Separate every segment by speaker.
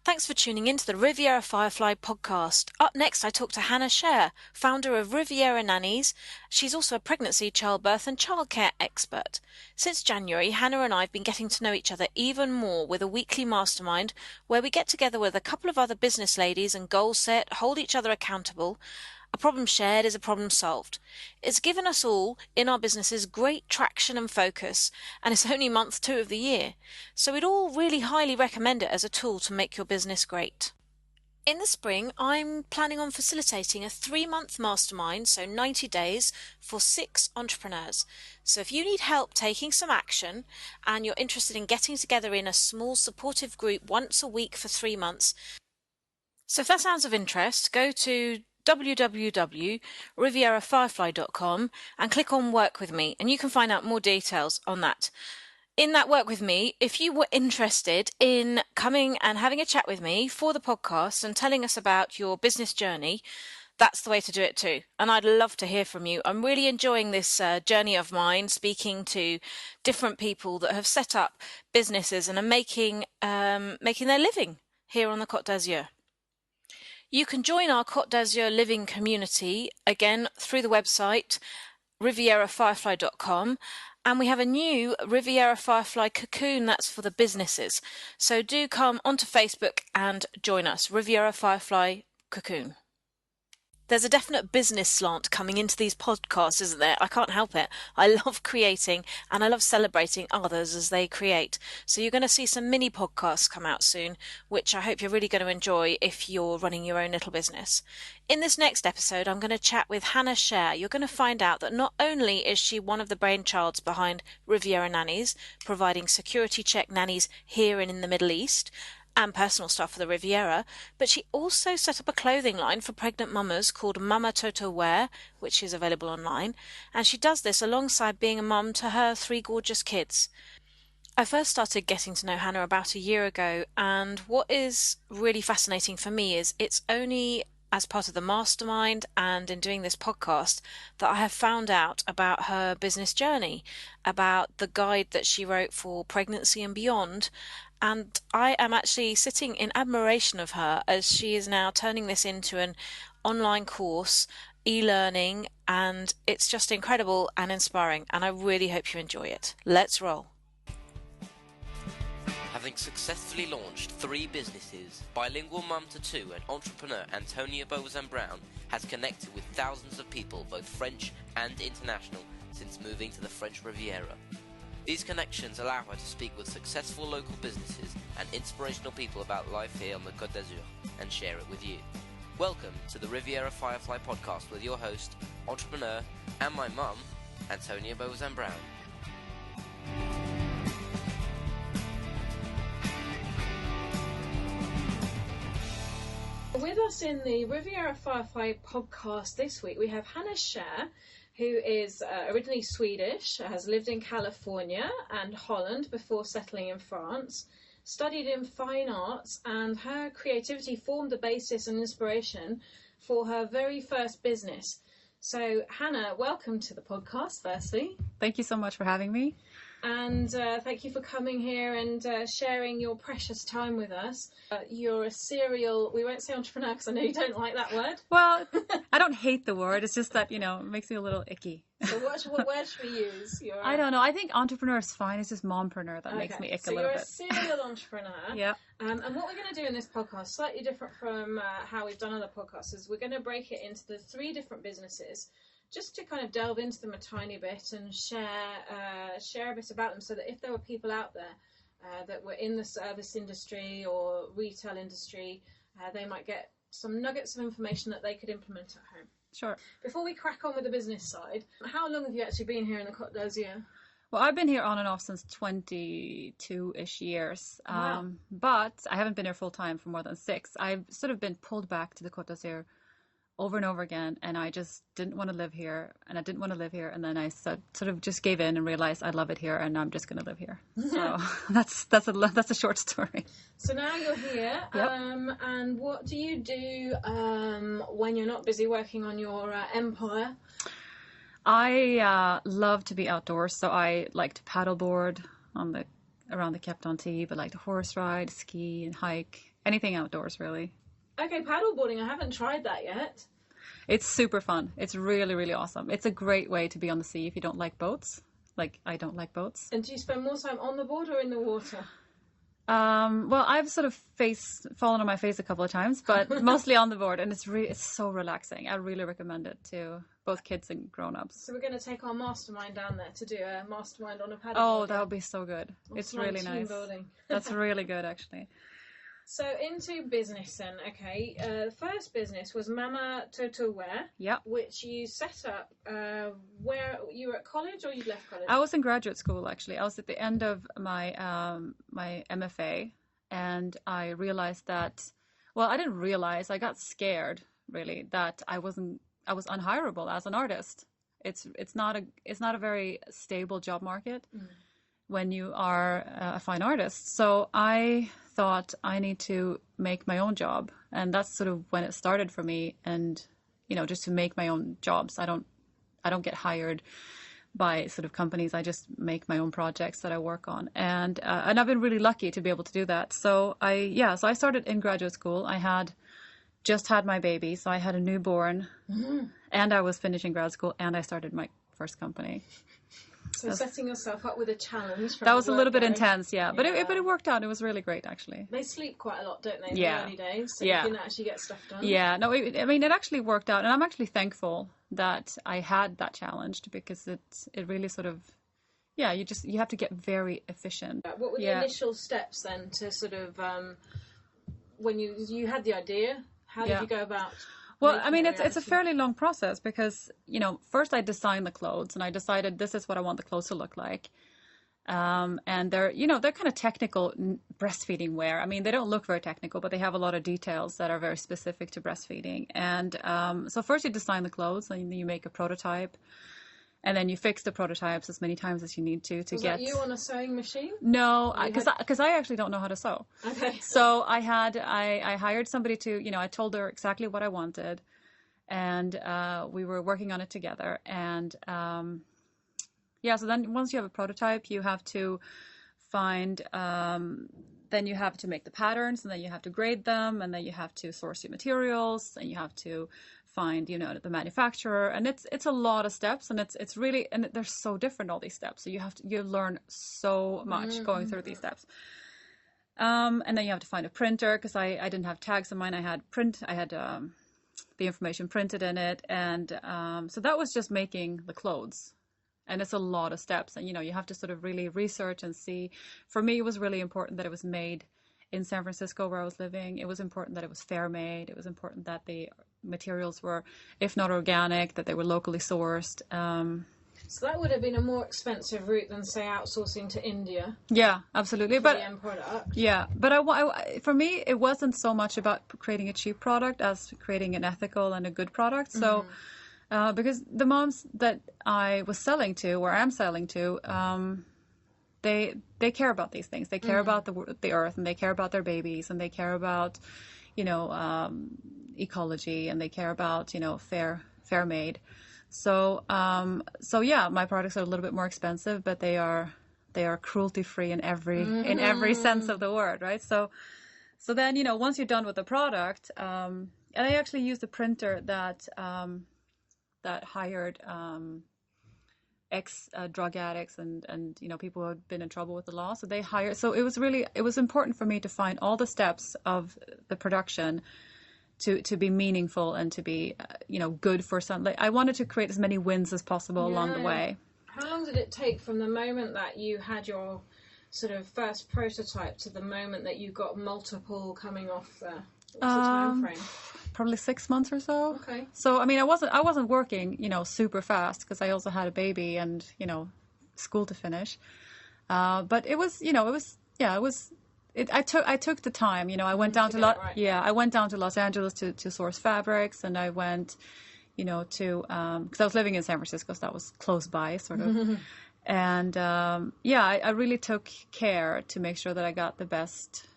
Speaker 1: Thanks for tuning in to the Riviera Firefly podcast. Up next, I talk to Hanna Schär, founder of Riviera Nannies. She's also a pregnancy, childbirth and childcare expert. Since January, Hanna and I have been getting to know each other even more with a weekly mastermind where we get together with a couple of other business ladies and goal set, hold each other accountable. A problem shared is a problem solved. It's given us all, in our businesses, great traction and focus, and it's only month 2 of the year. So we'd all really highly recommend it as a tool to make your business great. In the spring, I'm planning on facilitating a 3-month mastermind, so 90 days, for 6 entrepreneurs. So if you need help taking some action and you're interested in getting together in a small supportive group once a week for 3 months, so if that sounds of interest, go to www.rivierafirefly.com and click on Work With Me, and you can find out more details on that. In that Work With Me, if you were interested in coming and having a chat with me for the podcast and telling us about your business journey, that's the way to do it too. And I'd love to hear from you. I'm really enjoying this journey of mine, speaking to different people that have set up businesses and are making their living here on the Côte d'Azur. You can join our Côte d'Azur living community, again, through the website rivierafirefly.com, and we have a new Riviera Firefly cocoon that's for the businesses. So do come onto Facebook and join us, Riviera Firefly cocoon. There's a definite business slant coming into these podcasts, isn't there? I can't help it. I love creating and I love celebrating others as they create. So you're going to see some mini podcasts come out soon, which I hope you're really going to enjoy if you're running your own little business. In this next episode, I'm going to chat with Hanna Schär. You're going to find out that not only is she one of the brainchilds behind Riviera Nannies, providing security check nannies here and in the Middle East, and personal stuff for the Riviera, but she also set up a clothing line for pregnant mamas called Toto Wear, which is available online, and she does this alongside being a mum to her 3 gorgeous kids. I first started getting to know Hanna about a year ago, and what is really fascinating for me is it's only as part of the mastermind and in doing this podcast that I have found out about her business journey, about the guide that she wrote for pregnancy and beyond. And I am actually sitting in admiration of her as she is now turning this into an online course, e-learning, and it's just incredible and inspiring. And I really hope you enjoy it. Let's roll.
Speaker 2: Having successfully launched 3 businesses, bilingual mum to 2 and entrepreneur Antonia Bozan-Brown has connected with thousands of people, both French and international, since moving to the French Riviera. These connections allow her to speak with successful local businesses and inspirational people about life here on the Côte d'Azur and share it with you. Welcome to the Riviera Firefly podcast with your host, entrepreneur, and my mum, Antonia Bozan-Brown.
Speaker 1: With us in the Riviera Firefly podcast this week, we have Hanna Schär, who is originally Swedish, has lived in California and Holland before settling in France, studied in fine arts, and her creativity formed the basis and inspiration for her very first business. So, Hanna, welcome to the podcast, firstly.
Speaker 3: Thank you so much for having me.
Speaker 1: And thank you for coming here and sharing your precious time with us. You're a serial, we won't say entrepreneur because I know you don't like that word.
Speaker 3: Well, I don't hate the word. It's just that, it makes me a little icky.
Speaker 1: So what word should we use?
Speaker 3: I don't know. I think entrepreneur is fine. It's just mompreneur that makes me ick a little bit.
Speaker 1: So you're a serial entrepreneur.
Speaker 3: Yeah.
Speaker 1: And what we're going to do in this podcast, slightly different from how we've done other podcasts, is we're going to break it into the 3 different businesses, just to kind of delve into them a tiny bit and share a bit about them, so that if there were people out there that were in the service industry or retail industry, they might get some nuggets of information that they could implement at home.
Speaker 3: Sure.
Speaker 1: Before we crack on with the business side, how long have you actually been here in the Côte d'Azur?
Speaker 3: Well, I've been here on and off since 22-ish years,
Speaker 1: Wow.
Speaker 3: but I haven't been here full time for more than 6. I've sort of been pulled back to the Côte d'Azur over and over again, and I just didn't want to live here, and I didn't want to live here, and then I sort of just gave in and realized I love it here, and I'm just going to live here. So that's a short story.
Speaker 1: So now you're here,
Speaker 3: Yep.
Speaker 1: and what do you do when you're not busy working on your empire?
Speaker 3: I love to be outdoors, so I like to paddleboard around the Cap d'Antibes, but like to horse ride, ski, and hike. anything outdoors, really.
Speaker 1: Okay, paddleboarding. I haven't tried that yet.
Speaker 3: It's super fun. It's really, really awesome. It's a great way to be on the sea if you don't like boats. Like, I don't like boats.
Speaker 1: And do you spend more time on the board or in the water?
Speaker 3: Well, I've sort of fallen on my face a couple of times, but mostly on the board, and it's so relaxing. I really recommend it to both kids and grown-ups.
Speaker 1: So we're going to take our mastermind down there to do a mastermind on a paddleboard.
Speaker 3: Oh, that would be so good. It's really nice.
Speaker 1: Building.
Speaker 3: That's really good, actually.
Speaker 1: So into business then, okay. The first business was Mama Toto Wear.
Speaker 3: Yep.
Speaker 1: Which you set up where you were at college or you'd left college?
Speaker 3: I was in graduate school, actually. I was at the end of my my MFA, and I realized that, well, I didn't realize, I got scared, really, that I was unhireable as an artist. It's not a very stable job market. When you are a fine artist. So I thought I need to make my own job. And that's sort of when it started for me. And, just to make my own jobs. I don't get hired by sort of companies. I just make my own projects that I work on. And I've been really lucky to be able to do that. So I started in graduate school. I had just had my baby. So I had a newborn and I was finishing grad school and I started my first company.
Speaker 1: So setting yourself up with a challenge.
Speaker 3: That was a little bit intense, yeah. But it worked out. It was really great, actually.
Speaker 1: They sleep quite a lot, don't they, in
Speaker 3: the
Speaker 1: early days? So you can actually get stuff done.
Speaker 3: Yeah, no, it actually worked out. And I'm actually thankful that I had that challenge because it really sort of, you have to get very efficient.
Speaker 1: What were the initial steps then to sort of, when you had the idea, how did you go about...
Speaker 3: Well, I mean, it's a fairly long process because, first I designed the clothes and I decided this is what I want the clothes to look like. And they're kind of technical breastfeeding wear. I mean, they don't look very technical, but they have a lot of details that are very specific to breastfeeding. And so first you design the clothes and you make a prototype. And then you fix the prototypes as many times as you need to
Speaker 1: Was
Speaker 3: get...
Speaker 1: that you on a sewing machine?
Speaker 3: No, because I actually don't know how to sew.
Speaker 1: Okay.
Speaker 3: So I hired somebody to, I told her exactly what I wanted. And we were working on it together. And so then once you have a prototype, you have to find... then you have to make the patterns, and then you have to grade them, and then you have to source your materials, and you have to find, the manufacturer, and it's a lot of steps, and it's really, and they're so different, all these steps. So you learn so much going through these steps. And then you have to find a printer because I didn't have tags on mine. I had the information printed in it, and so that was just making the clothes. And it's a lot of steps, and you have to sort of really research and see. For me, it was really important that it was made in San Francisco where I was living. It was important that it was fair made. It was important that the materials were, if not organic, that they were locally sourced.
Speaker 1: So that would have been a more expensive route than, say, outsourcing to India.
Speaker 3: Yeah, absolutely.
Speaker 1: For the end product.
Speaker 3: Yeah, but for me, it wasn't so much about creating a cheap product as creating an ethical and a good product. So. Because the moms that I was selling to, or am selling to, they care about these things. They care about the earth, and they care about their babies, and they care about, ecology, and they care about, fair made. So my products are a little bit more expensive, but they are cruelty free in every sense of the word, right? So then, once you're done with the product, and I actually used a printer that hired ex drug addicts and people who had been in trouble with the law. So they hired. So it was important for me to find all the steps of the production to be meaningful and to be good for some. Like, I wanted to create as many wins as possible along the way.
Speaker 1: How long did it take from the moment that you had your sort of first prototype to the moment that you got multiple coming off there? What's the time frame?
Speaker 3: Probably 6 months or so.
Speaker 1: Okay.
Speaker 3: So I mean, I wasn't working, super fast because I also had a baby and school to finish. But it was, I took the time. I went down I went down to Los Angeles to source fabrics, and I went, to because I was living in San Francisco, so that was close by, sort of. And I really took care to make sure that I got the best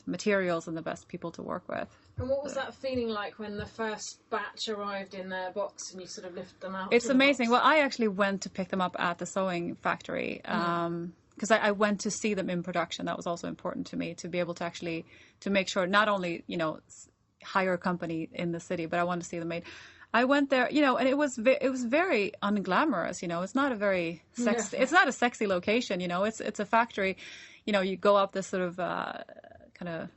Speaker 3: materials and the best people to work with.
Speaker 1: And what was that feeling like when the first batch arrived in their box and you sort of lifted them out?
Speaker 3: It's amazing. Well, I actually went to pick them up at the sewing factory because I went to see them in production. That was also important to me, to be able to actually, to make sure not only, you know, hire a company in the city, but I wanted to see them made. I went there, you know, and it was very unglamorous, you know. It's not a very sexy, it's not a sexy location, you know. It's a factory, you know. You go up this sort of kind of,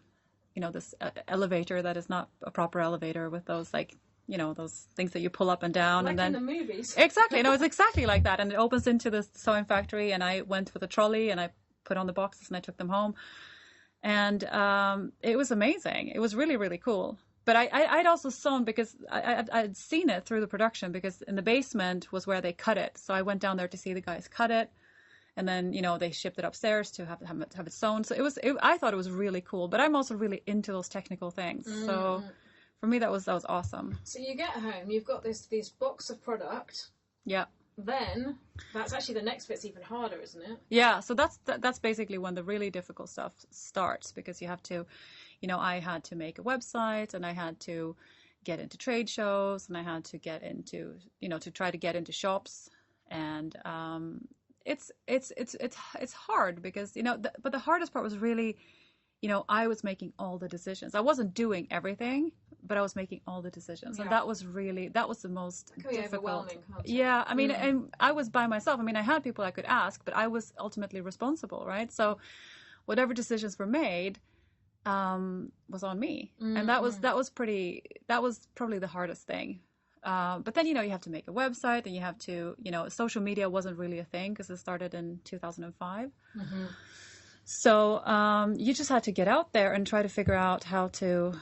Speaker 3: you know, this elevator that is not a proper elevator, with those, like, you know, those things that you pull up and down,
Speaker 1: like
Speaker 3: and then
Speaker 1: in the movies.
Speaker 3: Exactly, no, it's exactly like that. And it opens into this sewing factory, and I went with a trolley and I put on the boxes and I took them home, and it was amazing. It was really, really cool. But I'd also sewn, because I'd seen it through the production, because in the basement was where they cut it. So I went down there to see the guys cut it. And then, you know, they shipped it upstairs to have it sewn. So I thought it was really cool. But I'm also really into those technical things. So for me, that was awesome.
Speaker 1: So you get home, you've got this box of product.
Speaker 3: Yeah.
Speaker 1: Then that's actually, the next bit's even harder, isn't it?
Speaker 3: Yeah. So that's basically when the really difficult stuff starts, because you have to, you know, I had to make a website, and I had to get into trade shows, and I had to get into, you know, to try to get into shops. And it's hard, because, you know, but the hardest part was really, you know, I was making all the decisions. I wasn't doing everything, but I was making all the decisions. And that was the most difficult.
Speaker 1: Overwhelming, can't it?
Speaker 3: Yeah, I mean, and I was by myself. I mean, I had people I could ask, but I was ultimately responsible, right? So whatever decisions were made was on me. And that was probably the hardest thing. But then, you know, you have to make a website, and you have to, you know, social media wasn't really a thing, because it started in 2005. So you just had to get out there and try to figure out how to.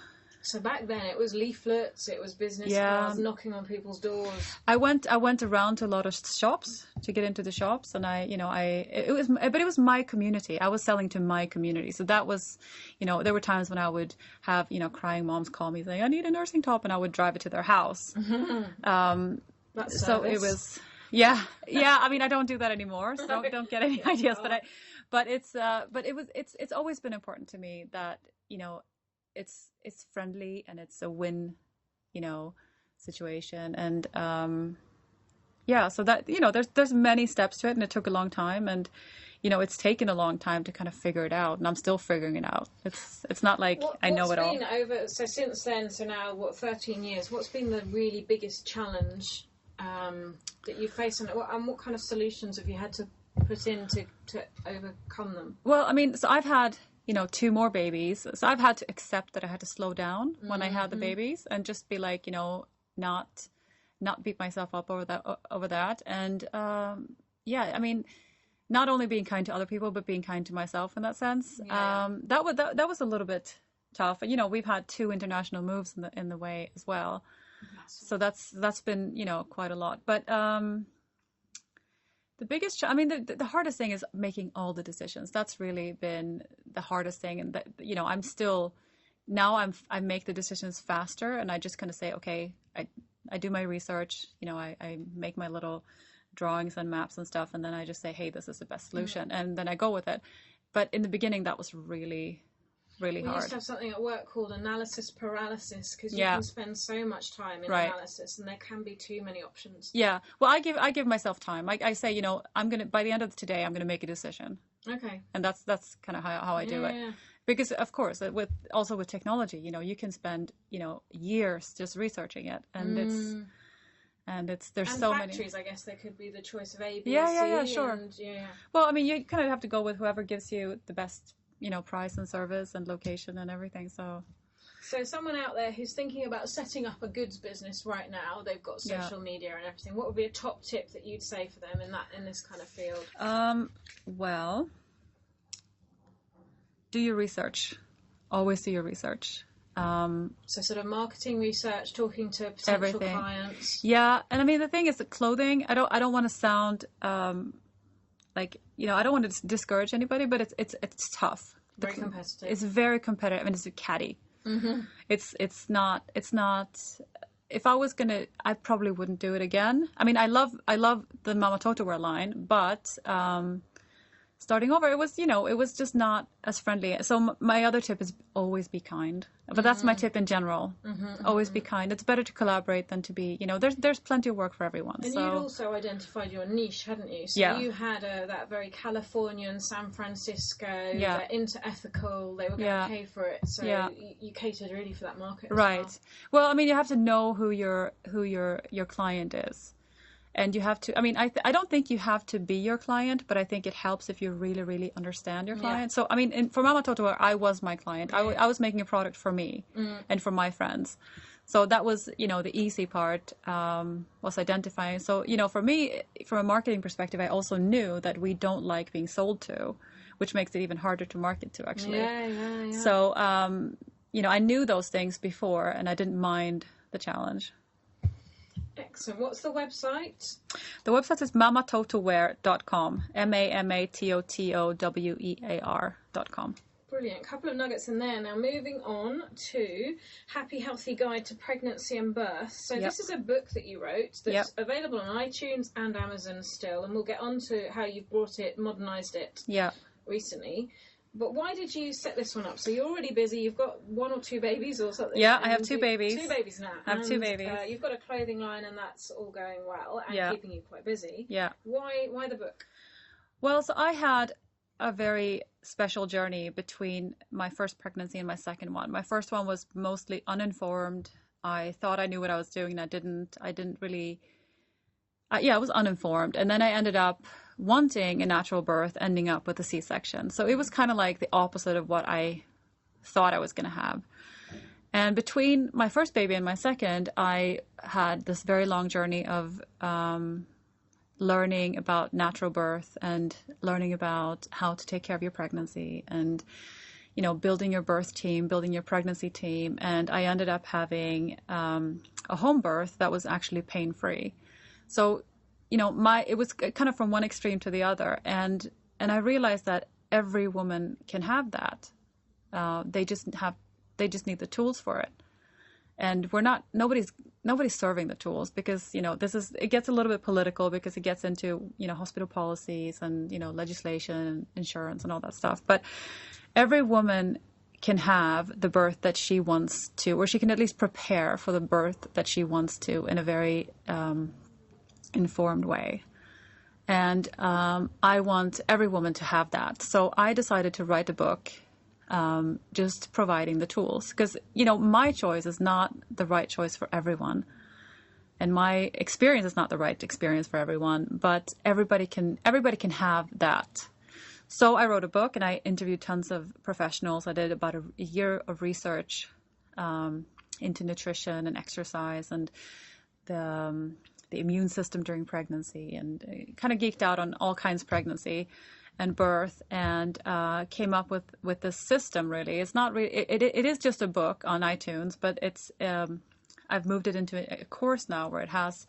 Speaker 1: So back then it was leaflets, it was business cards, knocking on people's doors.
Speaker 3: I went around to a lot of shops to get into the shops, and it was my community. I was selling to my community. So that was, you know, there were times when I would have, you know, crying moms call me saying, I need a nursing top, and I would drive it to their house. So it was, yeah. I mean, I don't do that anymore, so don't get any ideas. But it's always been important to me that, you know, it's friendly, and it's a win, you know, situation. And so that, you know, there's many steps to it, and it took a long time, and, you know, it's taken a long time to kind of figure it out, and I'm still figuring it out. It's not like I know it all.
Speaker 1: So since then, so now, 13 years, what's been the really biggest challenge that you face, and what kind of solutions have you had to put in to overcome them?
Speaker 3: Well, I mean, so I've had, you know, 2 more babies. So I've had to accept that I had to slow down when I had the babies, and just be like, you know, not beat myself up over that. And I mean, not only being kind to other people, but being kind to myself in that sense. That was a little bit tough. And, you know, we've had 2 international moves in the way as well. So that's been, you know, quite a lot. But the biggest, I mean, the hardest thing is making all the decisions. That's really been the hardest thing. And that, you know, I'm still, now I make the decisions faster, and I just kind of say, okay, I do my research, you know, I make my little drawings and maps and stuff, and then I just say, hey, this is the best solution, and then I go with it. But in the beginning, that was really, really hard.
Speaker 1: We used to have something at work called analysis paralysis, because you can spend so much time in analysis, and there can be too many options. Yeah.
Speaker 3: Well, I give myself time. I say, you know, by the end of today, I'm going to make a decision.
Speaker 1: Okay.
Speaker 3: And that's kind of how I do it. Yeah. Because, of course, with technology, you know, you can spend, you know, years just researching it, and there's so many.
Speaker 1: Factories, I guess there could be the choice of A, B,
Speaker 3: yeah,
Speaker 1: C.
Speaker 3: Sure. Well, I mean, you kind of have to go with whoever gives you the best, you know, price and service and location and everything. So
Speaker 1: someone out there who's thinking about setting up a goods business right now, they've got social media and everything. What would be a top tip that you'd say for them in this kind of field?
Speaker 3: Well, do your research. Always do your research.
Speaker 1: So sort of marketing research, talking to potential clients.
Speaker 3: Yeah, and I mean, the thing is that clothing, I don't want to sound like, you know, I don't want to discourage anybody, but it's tough.
Speaker 1: Very competitive.
Speaker 3: It's very competitive, and it's catty. Mm-hmm. It's not. If I was gonna, I probably wouldn't do it again. I mean, I love the Mama Toto Wear line, but starting over, it was, it was just not as friendly. So my other tip is always be kind. But that's my tip in general. Always be kind. It's better to collaborate than to be, there's plenty of work for everyone.
Speaker 1: And
Speaker 3: so
Speaker 1: you'd also identified your niche, hadn't you? So you had that very Californian, San Francisco, they're into ethical, they were going to pay for it. So you catered really for that market.
Speaker 3: Right. Well, I mean, you have to know who your client is. And you have to, I mean, I don't think you have to be your client, but I think it helps if you really, really understand your client. So, I mean, for Mama Toto Wear, I was my client. I was making a product for me and for my friends. So that was, the easy part was identifying. So, for me, from a marketing perspective, I also knew that we don't like being sold to, which makes it even harder to market to, actually.
Speaker 1: Yeah.
Speaker 3: So, I knew those things before, and I didn't mind the challenge.
Speaker 1: Excellent. What's the website?
Speaker 3: The website is mamatotowear.com. MAMATOTOWEAR.com.
Speaker 1: Brilliant. Couple of nuggets in there. Now, moving on to Happy Healthy Guide to Pregnancy and Birth. So this is a book that you wrote that's available on iTunes and Amazon still, and we'll get on to how you've brought it, modernised it recently. But why did you set this one up? So you're already busy. You've got 1 or 2 babies or something.
Speaker 3: Yeah, I have 2 babies.
Speaker 1: 2 babies now.
Speaker 3: I have 2 babies.
Speaker 1: You've got a clothing line, and that's all going well and keeping you quite busy.
Speaker 3: Yeah.
Speaker 1: Why the book?
Speaker 3: Well, so I had a very special journey between my first pregnancy and my second one. My first one was mostly uninformed. I thought I knew what I was doing, and I didn't really... I was uninformed. And then I ended up wanting a natural birth, ending up with a C-section. So it was kind of like the opposite of what I thought I was going to have. And between my first baby and my second, I had this very long journey of learning about natural birth and learning about how to take care of your pregnancy and, building your birth team, building your pregnancy team. And I ended up having a home birth that was actually pain-free. So, it was kind of from one extreme to the other. And I realized that every woman can have that. They just need the tools for it. And nobody's serving the tools because, it gets a little bit political because it gets into, hospital policies and, legislation and insurance and all that stuff. But every woman can have the birth that she wants to, or she can at least prepare for the birth that she wants to in a very, informed way. And I want every woman to have that. So I decided to write a book just providing the tools because, my choice is not the right choice for everyone. And my experience is not the right experience for everyone, but everybody can have that. So I wrote a book and I interviewed tons of professionals. I did about a year of research into nutrition and exercise and the immune system during pregnancy, and kind of geeked out on all kinds of pregnancy and birth, and came up with this system. Really, it's not really. It is just a book on iTunes, but it's. I've moved it into a course now where it has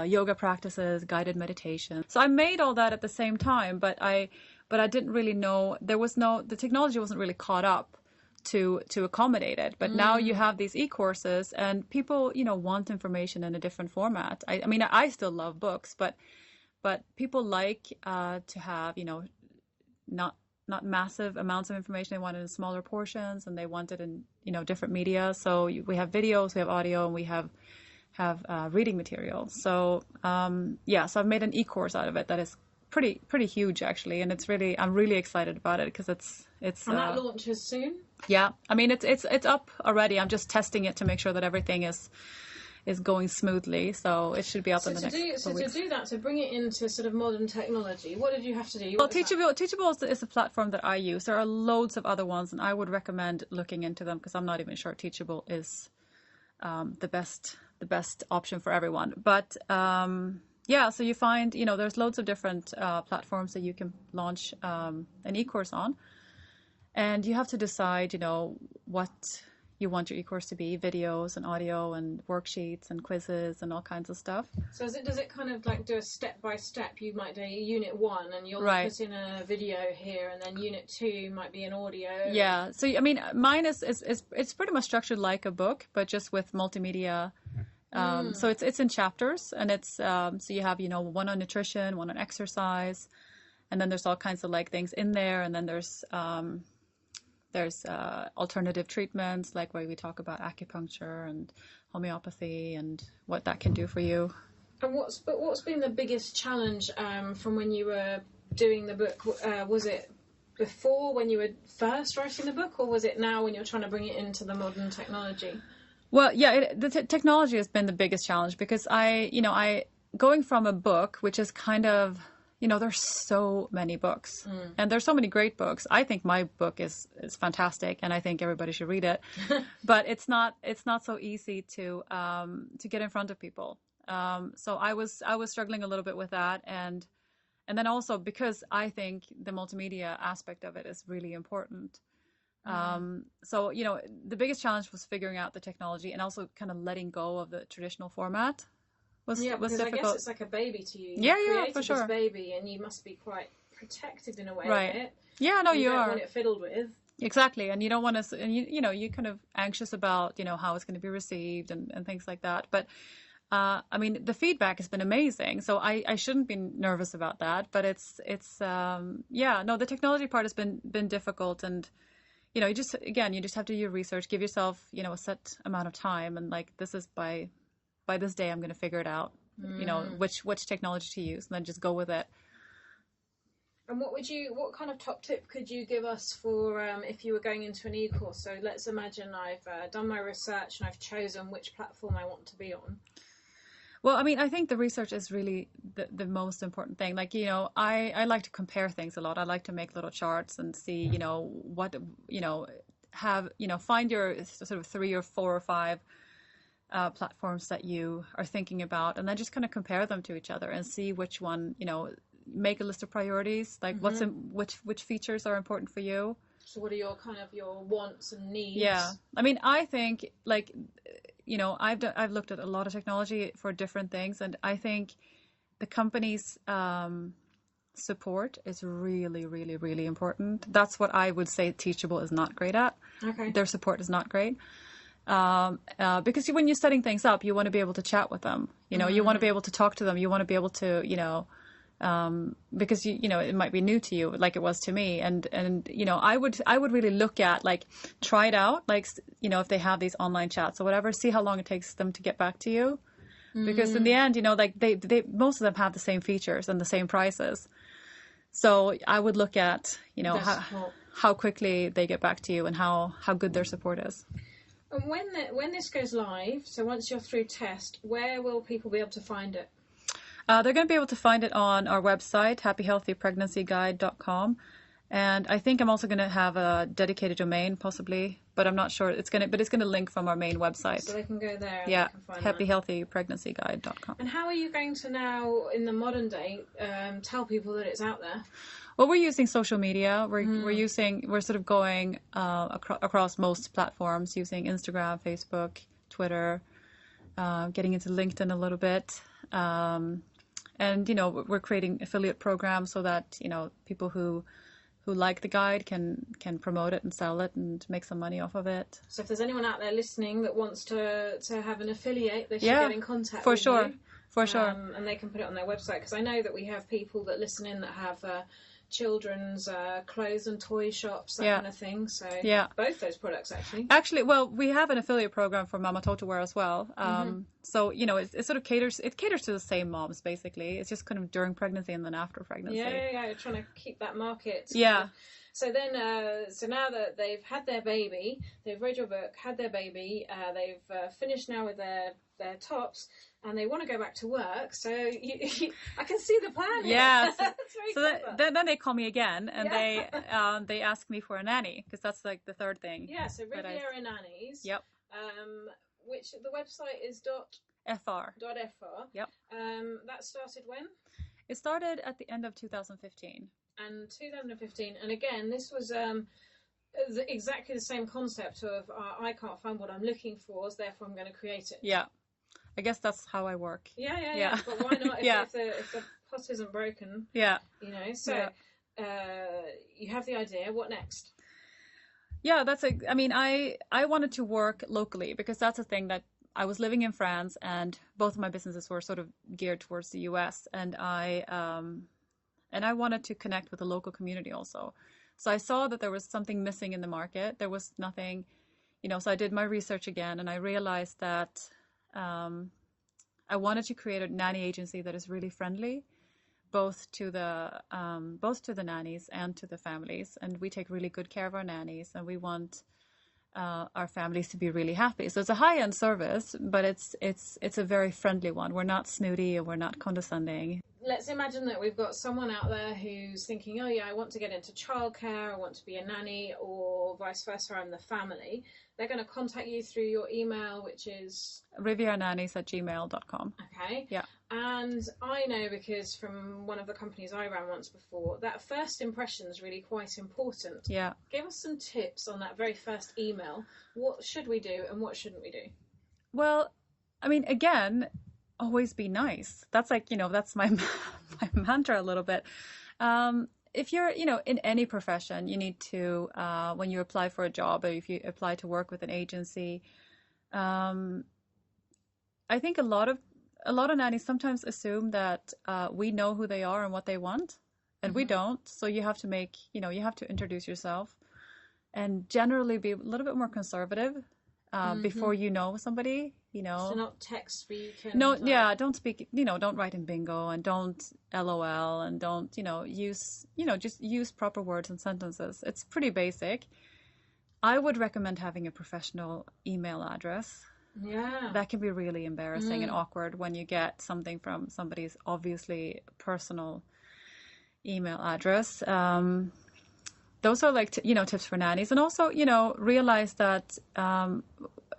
Speaker 3: yoga practices, guided meditation. So I made all that at the same time, but I didn't really know the technology wasn't really caught up to accommodate it. But now you have these e-courses and people, want information in a different format. I mean, I still love books, but people like to have, not massive amounts of information. They want it in smaller portions and they want it in, different media. So we have videos, we have audio, and we have reading material. So, so I've made an e-course out of it that is pretty huge actually. And I'm really excited about it because it's
Speaker 1: and that launches soon.
Speaker 3: Yeah, I mean it's up already. I'm just testing it to make sure that everything is going smoothly. So it should be up in the next couple weeks.
Speaker 1: To do that, to bring it into sort of modern technology, what did you have to do?
Speaker 3: Well, Teachable is a platform that I use. There are loads of other ones, and I would recommend looking into them because I'm not even sure Teachable is the best option for everyone. But so you find there's loads of different platforms that you can launch an e-course on. And you have to decide, what you want your e-course to be, videos and audio and worksheets and quizzes and all kinds of stuff. So
Speaker 1: does it kind of like do a step-by-step? You might do unit 1 and you'll put in a video here, and then unit 2 might be an audio.
Speaker 3: Yeah. So, I mean, mine is it's pretty much structured like a book, but just with multimedia. So it's in chapters, and it's, so you have, 1 on nutrition, 1 on exercise, And then there's all kinds of like things in there. And then there's alternative treatments, like where we talk about acupuncture and homeopathy and what that can do for you.
Speaker 1: And what's been the biggest challenge from when you were doing the book? Was it before, when you were first writing the book, or was it now when you're trying to bring it into the modern technology?
Speaker 3: Well, yeah, the technology has been the biggest challenge, because I going from a book, which is kind of, there's so many books and there's so many great books. I think my book is fantastic, and I think everybody should read it, but it's not so easy to get in front of people. So I was struggling a little bit with that. And then also because I think the multimedia aspect of it is really important. So, the biggest challenge was figuring out the technology, and also kind of letting go of the traditional format was difficult.
Speaker 1: I guess it's like a baby to you.
Speaker 3: Yeah,
Speaker 1: for sure. This baby, and you must be quite protective in a way of it.
Speaker 3: Yeah, no, you
Speaker 1: don't
Speaker 3: are.
Speaker 1: Want it fiddled with.
Speaker 3: Exactly, and you don't want to, and you're kind of anxious about, how it's going to be received and things like that. But I mean, the feedback has been amazing, so I shouldn't be nervous about that. But it's the technology part has been difficult, and you just have to do your research, give yourself a set amount of time, and like, this is by this day I'm going to figure it out, which technology to use, and then just go with it.
Speaker 1: And what kind of top tip could you give us for if you were going into an e-course? So let's imagine I've done my research and I've chosen which platform I want to be on.
Speaker 3: Well, I mean, I think the research is really the most important thing. Like, I like to compare things a lot. I like to make little charts and see, what, find your sort of 3 or 4 or 5 platforms that you are thinking about, and then just kind of compare them to each other and see which one, make a list of priorities, like which features are important for you.
Speaker 1: So what are your wants and needs?
Speaker 3: Yeah. I mean, I think like, I've looked at a lot of technology for different things, and I think the company's support is really, really, really important. That's what I would say Teachable is not great at.
Speaker 1: Okay.
Speaker 3: Their support is not great. Because when you're setting things up, you want to be able to chat with them. You want to be able to talk to them. You want to be able to, because it might be new to you, like it was to me. And I would really look at, like, try it out, like, if they have these online chats or whatever, see how long it takes them to get back to you. Because in the end, like they most of them have the same features and the same prices. So I would look at, how quickly they get back to you and how good their support is.
Speaker 1: And when this goes live, so once you're through test, where will people be able to find it?
Speaker 3: They're going to be able to find it on our website, happyhealthypregnancyguide.com. And I think I'm also going to have a dedicated domain, possibly, but I'm not sure. It's going to link from our main website.
Speaker 1: So they can go there. And
Speaker 3: yeah,
Speaker 1: they can find
Speaker 3: happyhealthypregnancyguide.com.
Speaker 1: And how are you going to now, in the modern day, tell people that it's out there?
Speaker 3: Well, we're using social media. We're sort of going across most platforms, using Instagram, Facebook, Twitter, getting into LinkedIn a little bit. And, we're creating affiliate programs so that, people who like the guide can promote it and sell it and make some money off of it.
Speaker 1: So if there's anyone out there listening that wants to have an affiliate, they should get in contact with you.
Speaker 3: For sure.
Speaker 1: And they can put it on their website, because I know that we have people that listen in that have children's clothes and toy shops, that kind of thing. So both those products, actually.
Speaker 3: Well, we have an affiliate program for Toto Wear as well. So it sort of caters to the same moms, basically. It's just kind of during pregnancy and then after pregnancy.
Speaker 1: Yeah. You're trying to keep that market.
Speaker 3: Yeah.
Speaker 1: So then, so now that they've had their baby, they've read your book, had their baby, they've finished now with their tops, and they want to go back to work. So I can see the plan here.
Speaker 3: Yeah.
Speaker 1: So
Speaker 3: then they call me again, and they ask me for a nanny, because that's like the third thing.
Speaker 1: Yeah. So Riviera Nannies.
Speaker 3: Yep.
Speaker 1: Which the website is
Speaker 3: .fr.
Speaker 1: Yep. That started when?
Speaker 3: It started at the end of 2015.
Speaker 1: And 2015, and again, this was exactly the same concept of I can't find what I'm looking for, therefore I'm going to create it.
Speaker 3: Yeah, I guess that's how I work.
Speaker 1: Yeah. But why not? If the pot isn't broken.
Speaker 3: Yeah.
Speaker 1: So you have the idea. What next?
Speaker 3: Yeah, I wanted to work locally, because that's a thing that I was living in France, and both of my businesses were sort of geared towards the US, and And I wanted to connect with the local community also. So I saw that there was something missing in the market. There was nothing, so I did my research again, and I realized that I wanted to create a nanny agency that is really friendly, both to the nannies and to the families. And we take really good care of our nannies, and we want our families to be really happy. So it's a high-end service, but it's a very friendly one. We're not snooty and we're not condescending.
Speaker 1: Let's imagine that we've got someone out there who's thinking, oh yeah, I want to get into childcare, I want to be a nanny, or vice versa, I'm the family. They're going to contact you through your email, which is rivieranannies@gmail.com. Okay.
Speaker 3: Yeah.
Speaker 1: And I know, because from one of the companies I ran once before, that first impression is really quite important.
Speaker 3: Yeah.
Speaker 1: Give us some tips on that very first email. What should we do and what shouldn't we do?
Speaker 3: Well, I mean, again, always be nice. That's like, that's my mantra a little bit. If you're, in any profession, you need to, when you apply for a job, or if you apply to work with an agency, I think a lot of nannies sometimes assume that we know who they are and what they want, and we don't. So you have to you have to introduce yourself, and generally be a little bit more conservative before you know somebody.
Speaker 1: So not text speak. And
Speaker 3: no, yeah, don't speak. Don't write in bingo, and don't LOL, and don't use just use proper words and sentences. It's pretty basic. I would recommend having a professional email address.
Speaker 1: Yeah.
Speaker 3: That can be really embarrassing and awkward when you get something from somebody's obviously personal email address. Those are like, tips for nannies. And also, realize that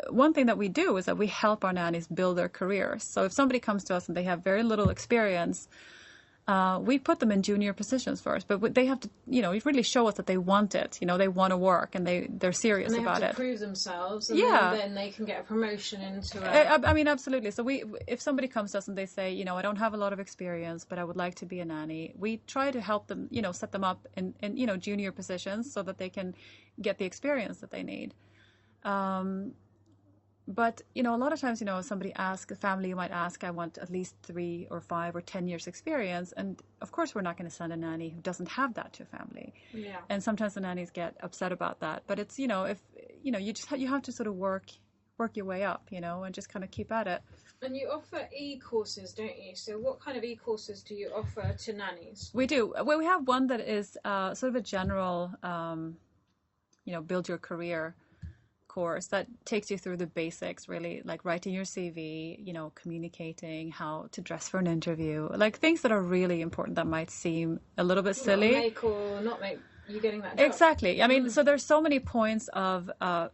Speaker 3: one thing that we do is that we help our nannies build their careers. So if somebody comes to us and they have very little experience, we put them in junior positions first, but they have to, really show us that they want it. They want to work, and they're serious about it.
Speaker 1: They have to prove themselves, and then they can get a promotion into
Speaker 3: I mean, absolutely. So if somebody comes to us and they say, I don't have a lot of experience, but I would like to be a nanny, we try to help them, set them up in junior positions so that they can get the experience that they need. But, a lot of times, somebody asks, a family might ask, I want at least 3 or 5 or 10 years experience. And of course, we're not going to send a nanny who doesn't have that to a family.
Speaker 1: Yeah.
Speaker 3: And sometimes the nannies get upset about that. But it's, if, you have to sort of work your way up, and just kind of keep at it.
Speaker 1: And you offer e-courses, don't you? So what kind of e-courses do you offer to nannies?
Speaker 3: We do. Well, we have one that is sort of a general, build your career course that takes you through the basics, really, like writing your CV, communicating, how to dress for an interview, like things that are really important that might seem a little bit silly.
Speaker 1: Make or not make you getting that job.
Speaker 3: Exactly. I mean, so there's so many points of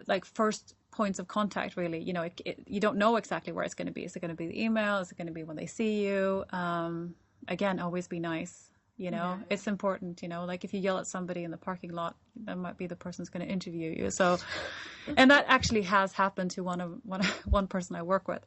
Speaker 3: like first points of contact, really. You don't know exactly where it's going to be. Is it going to be the email? Is it going to be when they see you? Again, always be nice. It's important, like if you yell at somebody in the parking lot, that might be the person who's going to interview you. So, and that actually has happened to one person I work with.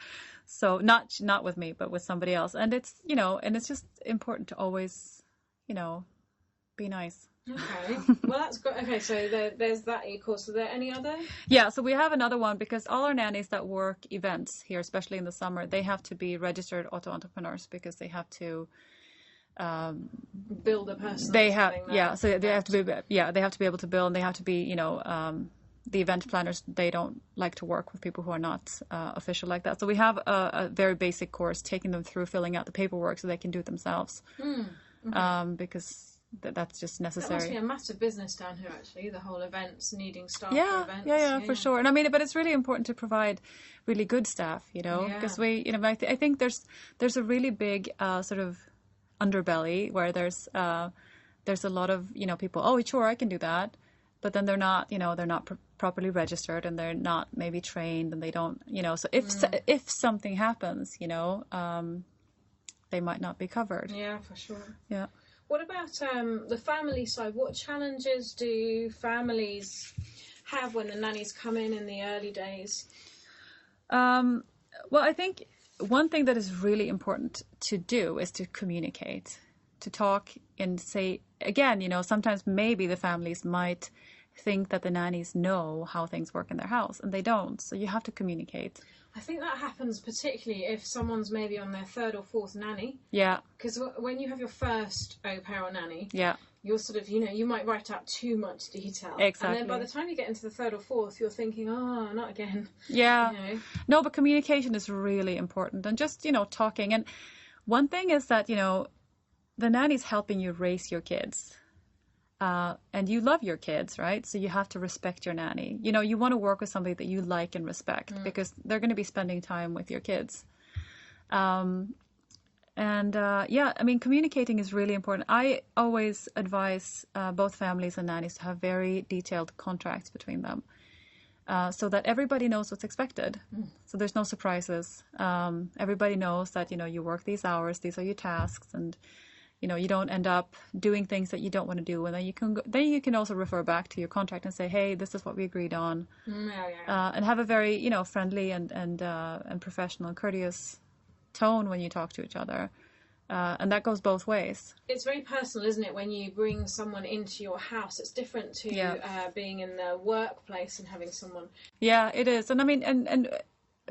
Speaker 3: So not with me, but with somebody else. And it's, and it's just important to always, be nice.
Speaker 1: Okay. Well, that's good. Okay. So there's that e-course. Are there any other?
Speaker 3: Yeah. So we have another one, because all our nannies that work events here, especially in the summer, they have to be registered auto entrepreneurs, because they have to,
Speaker 1: build a person.
Speaker 3: They have, so they have to be able to build, and they have to be, the event planners, they don't like to work with people who are not official like that. So we have a very basic course taking them through filling out the paperwork so they can do it themselves. Okay. Because that's just necessary.
Speaker 1: That must be a massive business down here, actually, the whole events, needing staff
Speaker 3: for
Speaker 1: events.
Speaker 3: Yeah, for sure. And I mean, but it's really important to provide really good staff, because I think there's a really big sort of underbelly where there's a lot of people, oh sure, I can do that, but then they're not properly registered, and they're not maybe trained, and they don't so if something happens, they might not be covered.
Speaker 1: Yeah, for sure.
Speaker 3: Yeah.
Speaker 1: What about the family side? What challenges do families have when the nannies come in the early days?
Speaker 3: Well, I think one thing that is really important to do is to communicate, to talk and say, again, sometimes maybe the families might think that the nannies know how things work in their house, and they don't. So you have to communicate.
Speaker 1: I think that happens particularly if someone's maybe on their third or fourth nanny.
Speaker 3: Yeah.
Speaker 1: Because when you have your first au pair or nanny,
Speaker 3: yeah,
Speaker 1: you're sort of, you might write out too much detail.
Speaker 3: Exactly.
Speaker 1: And then by the time you get into the third or fourth, you're thinking, oh, not again.
Speaker 3: Yeah.
Speaker 1: You know?
Speaker 3: No, but communication is really important, and just, talking. And one thing is that, the nanny's helping you raise your kids. And you love your kids, right? So you have to respect your nanny. You want to work with somebody that you like and respect because they're going to be spending time with your kids. Communicating is really important. I always advise both families and nannies to have very detailed contracts between them so that everybody knows what's expected. So there's no surprises. Everybody knows that, you work these hours, these are your tasks, and you don't end up doing things that you don't want to do, and then you can also refer back to your contract and say, hey, this is what we agreed on, and have a very friendly and professional and courteous tone when you talk to each other, and that goes both ways. It's
Speaker 1: very personal, isn't it? When you bring someone into your house, it's different to being in the workplace and having someone.
Speaker 3: Yeah, it is, and and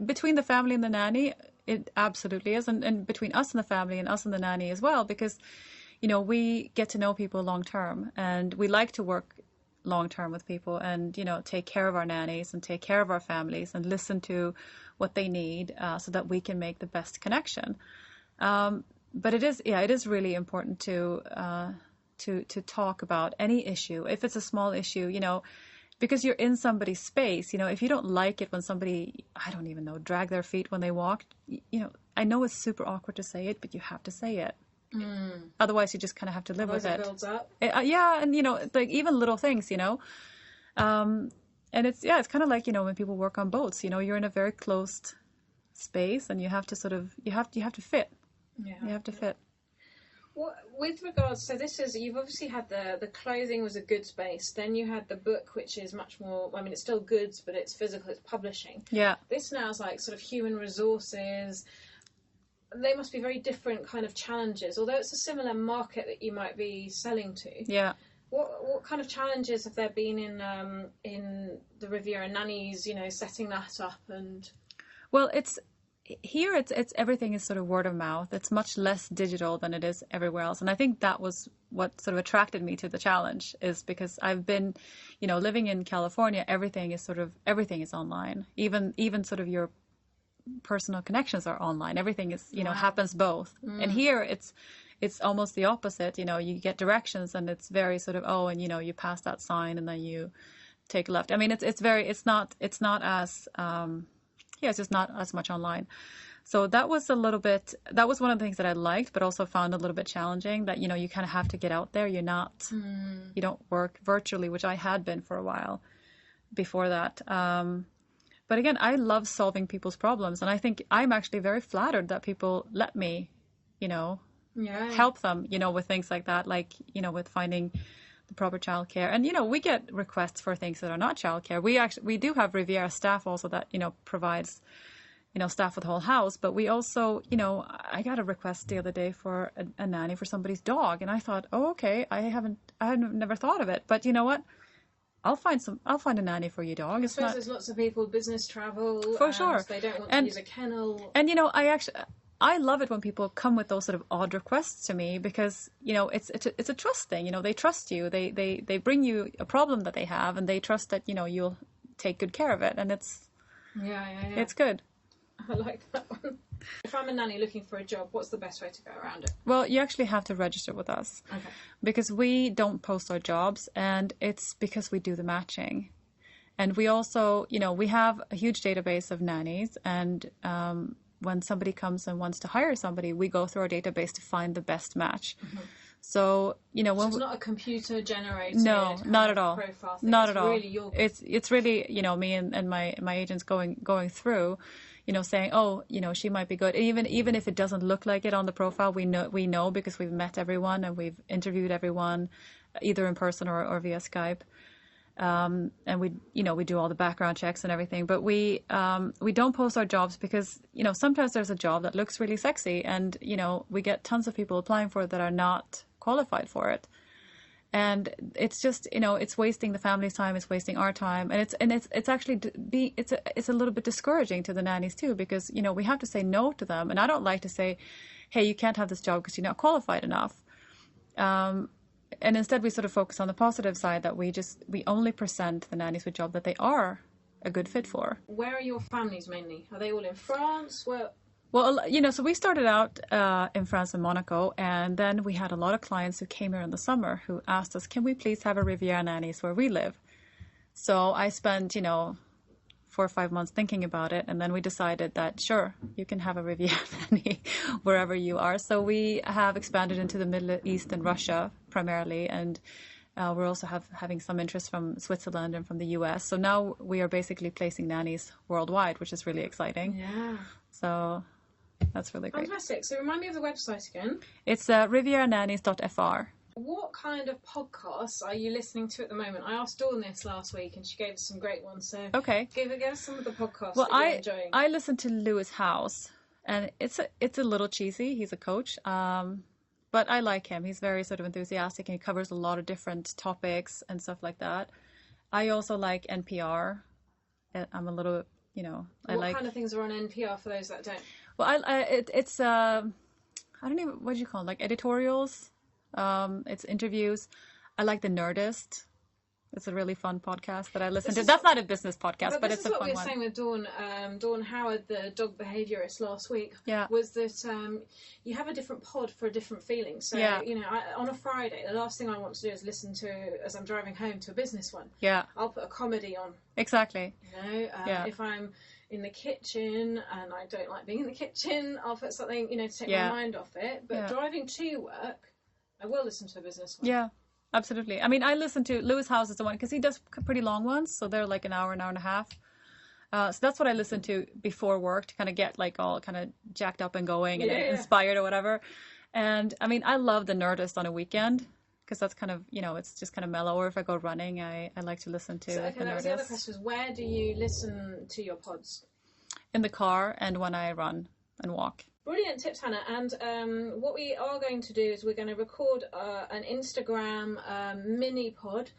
Speaker 3: between the family and the nanny, it absolutely is, and between us and the family and us and the nanny as well, because we get to know people long term, and we like to work long term with people, and take care of our nannies and take care of our families and listen to what they need, so that we can make the best connection. But it is really important to talk about any issue, if it's a small issue, because you're in somebody's space. If you don't like it when somebody, I don't even know, drag their feet when they walk, I know it's super awkward to say it, but you have to say it. Otherwise you just kind of have to live with it.
Speaker 1: Builds up.
Speaker 3: And like even little things, and it's kind of like, when people work on boats, you're in a very closed space, and you have to you have to fit.
Speaker 1: Yeah.
Speaker 3: You have to fit.
Speaker 1: Well, with regards, so you've obviously had the clothing was a goods base, then you had the book, which is much more, it's still goods, but it's physical, it's publishing.
Speaker 3: Yeah.
Speaker 1: This now is like sort of human resources. They must be very different kind of challenges, although it's a similar market that you might be selling to.
Speaker 3: Yeah.
Speaker 1: What kind of challenges have there been in the Riviera Nannies, setting that up? And
Speaker 3: well, it's everything is sort of word of mouth. It's much less digital than it is everywhere else. And I think that was what sort of attracted me to the challenge, is because I've been, living in California, everything is online. Even sort of your personal connections are online. Everything is, happens both. And here it's almost the opposite. You get directions, and it's very sort of, you pass that sign and then you take left. It's not as, it's just not as much online. So that was one of the things that I liked, but also found a little bit challenging, that, you kind of have to get out there. You don't work virtually, which I had been for a while before that. But again, I love solving people's problems. And I think I'm actually very flattered that people let me, help them, with things like that, like, with finding the proper childcare. And we get requests for things that are not childcare. We do have Riviera staff also that provides staff for the whole house, but we also I got a request the other day for a nanny for somebody's dog, and I thought, oh, okay, I had never thought of it, but you know what, I'll find a nanny for your dog.
Speaker 1: There's lots of people, business travel,
Speaker 3: for sure,
Speaker 1: they don't want to use a kennel.
Speaker 3: And I love it when people come with those sort of odd requests to me, because it's a trust thing. They trust you. They bring you a problem that they have, and they trust that you'll take good care of it, and it's good.
Speaker 1: I like that one. If I'm a nanny looking for a job, what's the best way to go around it?
Speaker 3: Well, you actually have to register with us.
Speaker 1: Okay.
Speaker 3: Because we don't post our jobs, and it's because we do the matching. And we also, we have a huge database of nannies, and when somebody comes and wants to hire somebody, we go through our database to find the best match. Mm-hmm. So, when
Speaker 1: it's not a computer generated.
Speaker 3: No, not at all.
Speaker 1: Profile thing.
Speaker 3: Not at all.
Speaker 1: Really your...
Speaker 3: It's really, me and my agents going through, saying, oh, she might be good. Even if it doesn't look like it on the profile, we know because we've met everyone and we've interviewed everyone, either in person or via Skype. And we do all the background checks and everything, but we don't post our jobs because, sometimes there's a job that looks really sexy, and, we get tons of people applying for it that are not qualified for it. And it's just, it's wasting the family's time, it's wasting our time, and it's actually it's a little bit discouraging to the nannies too, because we have to say no to them, and I don't like to say, hey, you can't have this job because you're not qualified enough. And instead we sort of focus on the positive side, that we only present the nannies with job that they are a good fit for.
Speaker 1: Where are your families mainly? Are they all in France?
Speaker 3: Well, so we started out in France and Monaco, and then we had a lot of clients who came here in the summer who asked us, can we please have a Riviera Nannies where we live? So I spent, 4 or 5 months thinking about it, and then we decided that, sure, you can have a Riviera Nanny wherever you are. So we have expanded into the Middle East and Russia primarily, and we're also having some interest from Switzerland and from the US. So now we are basically placing nannies worldwide, which is really exciting.
Speaker 1: Yeah.
Speaker 3: So that's really great.
Speaker 1: Fantastic. So remind me of the website again.
Speaker 3: It's rivieranannies.fr.
Speaker 1: What kind of podcasts are you listening to at the moment? I asked Dawn this last week and she gave us some great ones. So
Speaker 3: okay,
Speaker 1: give us some of the podcasts that you're enjoying.
Speaker 3: I listen to Lewis House, and it's a little cheesy. He's a coach, but I like him. He's very sort of enthusiastic, and he covers a lot of different topics and stuff like that. I also like NPR. I'm a little,
Speaker 1: What kind of things are on NPR for those that don't?
Speaker 3: Well, it's I don't even, what do you call it? Like editorials. It's interviews. I like The Nerdist. It's a really fun podcast that I listen to. That's not a business podcast, but it's a fun one.
Speaker 1: This is what we were saying with Dawn Howard, the dog behaviourist last week.
Speaker 3: Yeah.
Speaker 1: Was that you have a different pod for a different feeling. So, on a Friday, the last thing I want to do is listen to, as I'm driving home, to a business one.
Speaker 3: Yeah.
Speaker 1: I'll put a comedy on.
Speaker 3: Exactly.
Speaker 1: If I'm in the kitchen and I don't like being in the kitchen, I'll put something, to take my mind off it. But driving to work, I will listen to a business one.
Speaker 3: Yeah, absolutely. I mean, I listen to Lewis House is the one, because he does pretty long ones, so they're like an hour and a half. So that's what I listen to before work, to kind of get like all kind of jacked up and going and inspired or whatever. And I mean, I love The Nerdist on a weekend, because that's kind of, it's just kind of mellow. Or if I go running, I like to listen to The Nerdist.
Speaker 1: That was the other question, is where do you listen to your pods?
Speaker 3: In the car and when I run and walk.
Speaker 1: Brilliant tips, Hannah. And what we are going to do is we're going to record an Instagram mini pod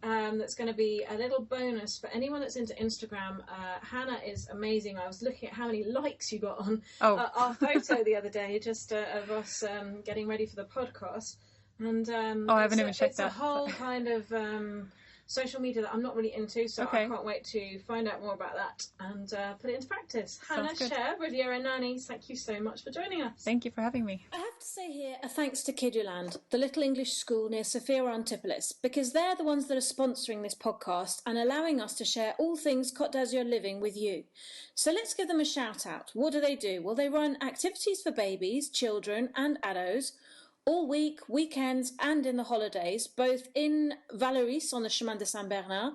Speaker 1: that's going to be a little bonus for anyone that's into Instagram. Hannah is amazing. I was looking at how many likes you got on our photo the other day, just of us getting ready for the podcast. And
Speaker 3: I haven't even checked that.
Speaker 1: It's a whole kind of social media that I'm not really into, so I can't wait to find out more about that and put it into practice. Hanna Schär, Riviera Nannies, thank you so much for joining us.
Speaker 3: Thank you for having me.
Speaker 1: I have to say here a thanks to Kiduland, the little English school near Sofia Antipolis, because they're the ones that are sponsoring this podcast and allowing us to share all things Côte d'Azur living with you. So let's give them a shout out. What do? Well, they run activities for babies, children and adults, all week, weekends and in the holidays, both in Valoris on the Chemin de Saint-Bernard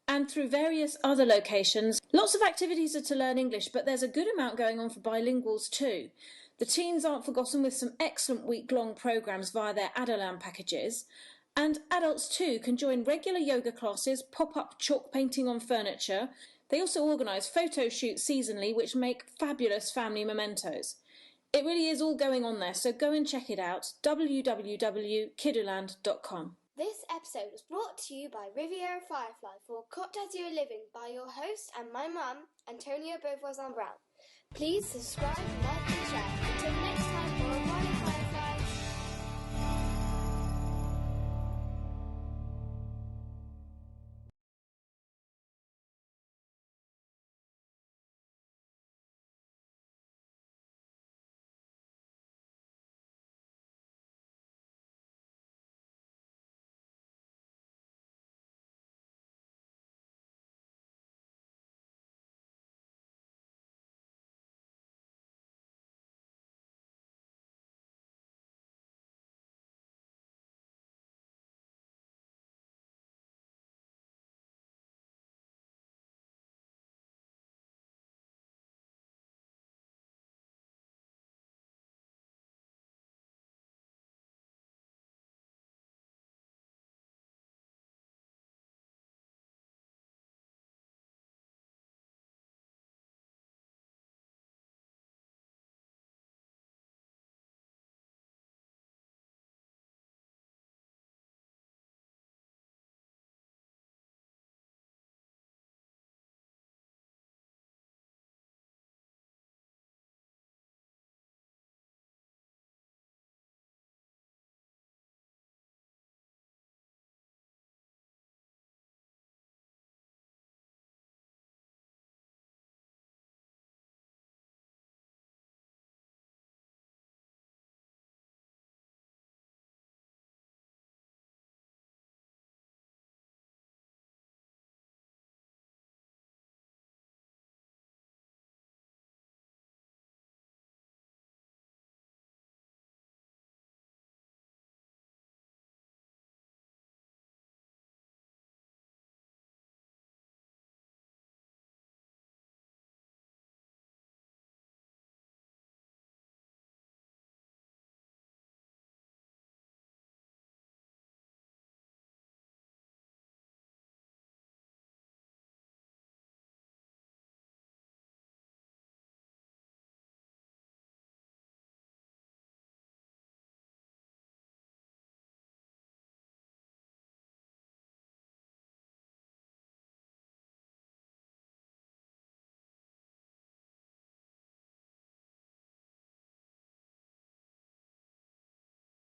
Speaker 1: and through various other locations. Lots of activities are to learn English, but there's a good amount going on for bilinguals too. The teens aren't forgotten, with some excellent week-long programmes via their Adolan packages. And adults too can join regular yoga classes, pop-up chalk painting on furniture. They also organise photo shoots seasonally, which make fabulous family mementos. It really is all going on there, so go and check it out, www.kiduland.com.
Speaker 4: This episode was brought to you by Riviera Firefly for Côte d'Azur Living by your host and my mum, Antonia Beauvoisin Brown. Please subscribe, like and share.